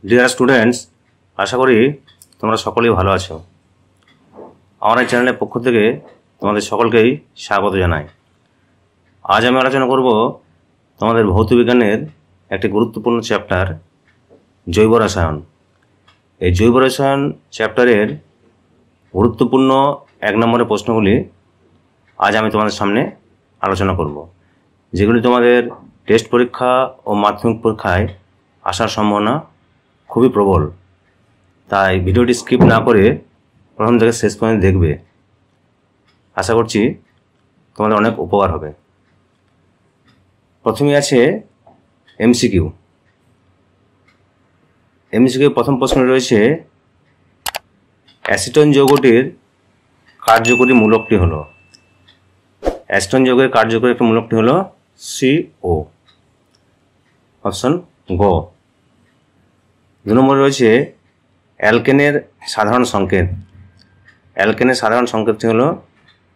Dear students, আশা করি তোমরা সকলেই ভালো আছো। আমার এই চ্যানেলের পক্ষ থেকে তোমাদের সকলকেই স্বাগত জানাই। আজ আমি আলোচনা করব তোমাদের ভৌতবিজ্ঞানের একটি গুরুত্বপূর্ণ চ্যাপ্টার জৈব রসায়ন। এই জৈব রসায়ন চ্যাপ্টারের গুরুত্বপূর্ণ 1 নম্বরের প্রশ্নগুলি আজ আমি তোমাদের সামনে আলোচনা করব, যেগুলি তোমাদের টেস্ট পরীক্ষা ও মাধ্যমিক পরীক্ষায় আসার সম্ভাবনা খুবই প্রবল। তাই ভিডিওটি স্কিপ না করে প্রথম থেকে শেষ পর্যন্ত দেখবে। আশা করছি তোমাদের অনেক উপকার হবে। প্রথমেই আছে এমসিকিউ। প্রথম প্রশ্ন রয়েছে, অ্যাসিটন যৌগটির কার্যকরী মূলকটি হলো। অ্যাসিটন যৌগের কার্যকরী একটি মূলকটি হলো CO। অপশন গ। 2 নম্বরে রয়েছে অ্যালকেনের সাধারণ সংকেত। অ্যালকেনের সাধারণ সংকেতটি হলো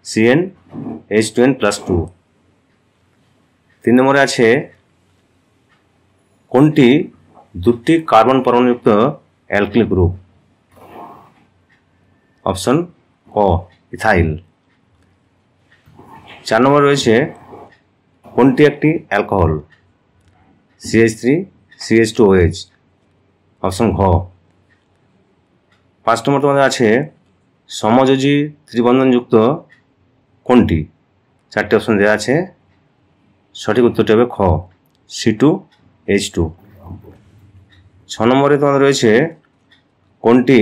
CnH2n+2। 3 নম্বরে আছে কোনটি 2টি কার্বন পরমাণুযুক্ত অ্যালকিল গ্রুপ। অপশন ক, ইথাইল। 4 নম্বরে রয়েছে কোনটি একটি অ্যালকোহল। CH3CH2OH। অপশন ঘ। 5 নম্বর তোমাদের আছে সমযোজী ত্রিবন্ধনযুক্ত কোনটি। 4টি অপশন দেওয়া আছে, সঠিক উত্তরটি হবে খ, C2H2। 6 নম্বরে তোমাদের রয়েছে কোনটি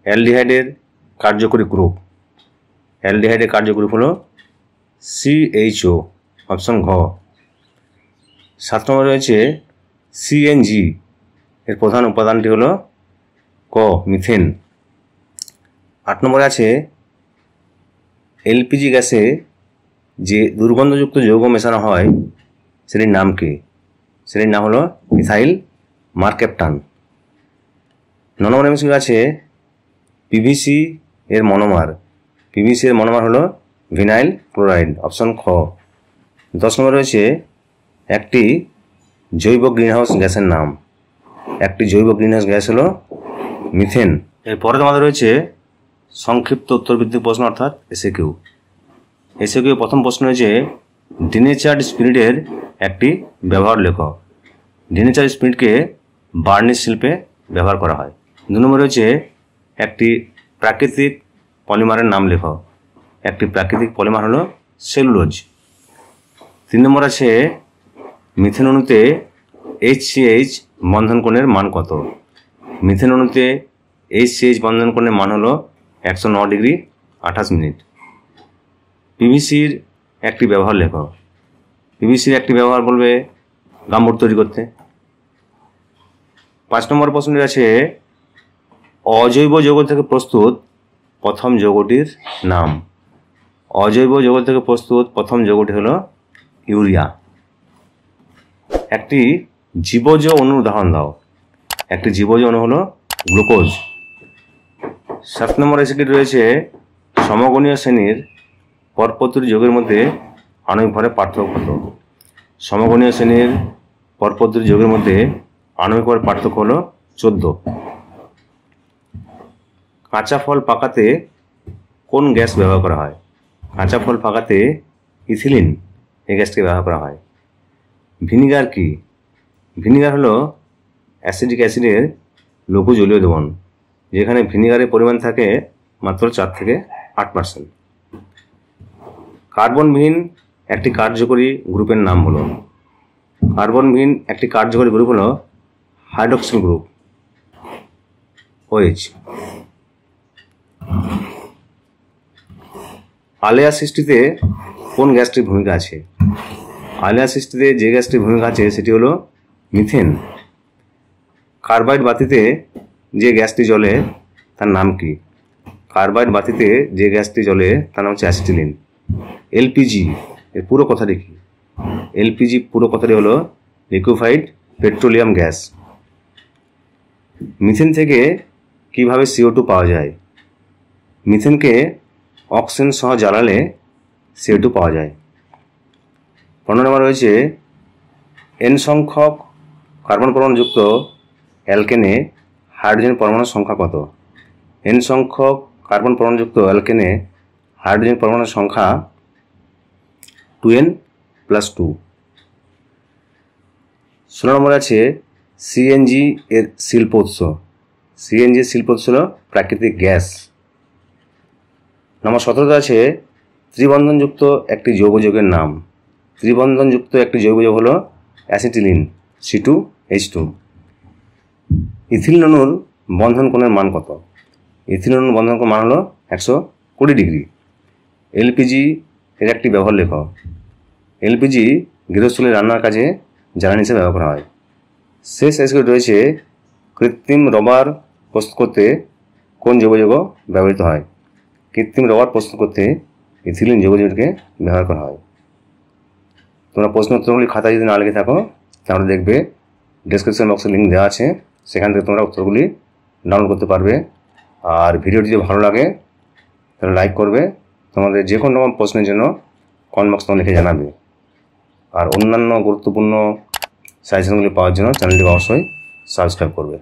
অ্যালডিহাইডের কার্যকরী গ্রুপ। অ্যালডিহাইডের কার্যকরী গ্রুপ হলো CHO। অপশন ঘ। 7 নম্বরে রয়েছে CNG এর প্রধান উপাদানটি হলো ক, মিথেন। 8 নম্বরে আছে LPG গ্যাসে যে দুর্গন্ধযুক্ত যৌগ মেশানো হয় সেটির নাম কি। সেটির নাম হলো ইথাইল মার্কেপটান। 9 নম্বরে এমসিকিউ আছে PVC এর মনোমার। PVC এর মনোমার হলো ভিনাইল ক্লোরাইড। অপশন খ। 10 নম্বরে রয়েছে একটি জৈব গ্রিনহাউস গ্যাসের নাম। একটি জৈব গ্রিনহাউস গ্যাস হলো মিথেন। এরপরে তোমাদের রয়েছে সংক্ষিপ্ত উত্তরভিত্তিক প্রশ্ন অর্থাৎ এসএকিউ। প্রথম প্রশ্ন হয়েছে ডিনেচার্ড স্পিরিটের একটি ব্যবহার লেখ। ডিনেচার্ড স্পিরিটকে বার্নিশ শিল্পে ব্যবহার করা হয়। 2 নম্বর রয়েছে একটি প্রাকৃতিক পলিমারের নাম লেখ। একটি প্রাকৃতিক পলিমার হলো সেলুলোজ। 3 নম্বর আছে মিথেন অণুতে HCH বন্ধন কোণের মান কত। মিথেন অণুতে HCH বন্ধন কোণের মান হলো 109 ডিগ্রি 28 মিনিট। পিভিসির একটি ব্যবহার লেখ। পিভিসির একটি ব্যবহার বলবে গামবোর্ড তৈরি করতে। 5 নম্বর প্রশ্নটি আছে অজৈব যৌগ থেকে প্রস্তুত প্রথম যৌগটির নাম। অজৈব যৌগ থেকে প্রস্তুত প্রথম যৌগটি হলো ইউরিয়া। একটি জীবজ অণুর উদাহরণ দাও। একটি জীবজ অণু হলো গ্লুকোজ। 7 নম্বর এসিকিউ রয়েছে সমগণীয় শ্রেণীর পরপত্রী যৌগের মধ্যে আণবিক ভরের পার্থক্য কত। সমগণীয় শ্রেণীর পরপত্রী যৌগের মধ্যে আণবিক ভরের পার্থক্য হলো 14। কাঁচা ফল পাকাতে কোন গ্যাস ব্যবহার করা হয়। কাঁচা ফল পাকাতে ইথিলিন এই গ্যাসকে ব্যবহার করা হয়। ভিনিগার কি। ভিনিগার হলো অ্যাসিটিক অ্যাসিডের লঘু জলীয় দ্রবণ, যেখানে ভিনিগারের পরিমাণ থাকে মাত্র 4 থেকে 8%। কার্বনবিহীন একটি কার্যকরী গ্রুপের নাম হলো। কার্বনবিহীন একটি কার্যকরী গ্রুপ হলো হাইড্রক্সিল গ্রুপ OH। আলেয়া সৃষ্টিতে কোন গ্যাসটির ভূমিকা আছে। আলেয়া সৃষ্টিতে যে গ্যাসটির ভূমিকা আছে সেটি হলো মিথেন। কার্বাইড বাতিতে যে গ্যাসটি জ্বলে তার নাম কি। কার্বাইড বাতিতে যে গ্যাসটি জ্বলে তার নাম হচ্ছে অ্যাসিটিলিন। LPG এর পুরো কথাটি কি। LPG পুরো কথাটি হলো লিকুইফাইড পেট্রোলিয়াম গ্যাস। মিথেন থেকে কিভাবে CO2 পাওয়া যায়। মিথেনকে অক্সিজেন সহ জ্বালালে CO2 পাওয়া যায়। 15 নম্বর রয়েছে N সংখ্যক কার্বন পরমাণুযুক্ত অ্যালকেনে হাইড্রোজেন পরমাণুর সংখ্যা কত? n সংখ্যক কার্বন পরমাণুযুক্ত অ্যালকেনে হাইড্রোজেন পরমাণুর সংখ্যা 2n+2। 16 নম্বর আছে সিএনজি এর শিল্প উৎস। সিএনজি এর শিল্প উৎস হল প্রাকৃতিক গ্যাস। নম্বর 17 আছে ত্রিবন্ধনযুক্ত একটি যৌগযৌগের নাম। ত্রিবন্ধনযুক্ত একটি যৌগযৌগ হল অ্যাসিটিলিন C2H2। ইথিলিন অণুর বন্ধন কোণের মান কত? ইথিলিন অণুর বন্ধন কোণ মান হল 120 ডিগ্রি। এলপিজি এর একটি ব্যবহার লেখ। এলপিজি গৃহস্থলী রান্নার কাজে জ্বালানি হিসেবে ব্যবহার করা হয়। শেষ এসে রয়েছে কৃত্রিম রবার প্রস্তুত করতে কোন যৌগযৌগ ব্যবহৃত হয়? কৃত্রিম রবার প্রস্তুত করতে ইথিলিন যৌগযৌগকে ব্যবহার করা হয়। তোমরা প্রশ্ন উত্তরগুলি খাতায় যদি না লিখে থাকো তাহলে দেখবে ডেসক্রিপশন বক্সে লিঙ্ক দেওয়া আছে, সেখান থেকে তোমরা উত্তরগুলি ডাউনলোড করতে পারবে। আর ভিডিওটি যদি ভালো লাগে তাহলে লাইক করবে। তোমাদের যে কোনো রকম প্রশ্নের জন্য কমেন্ট বক্স তোমরা লিখে জানাবে। আর অন্যান্য গুরুত্বপূর্ণ সাজেশনগুলি পাওয়ার জন্য চ্যানেলটিকে অবশ্যই সাবস্ক্রাইব করবে।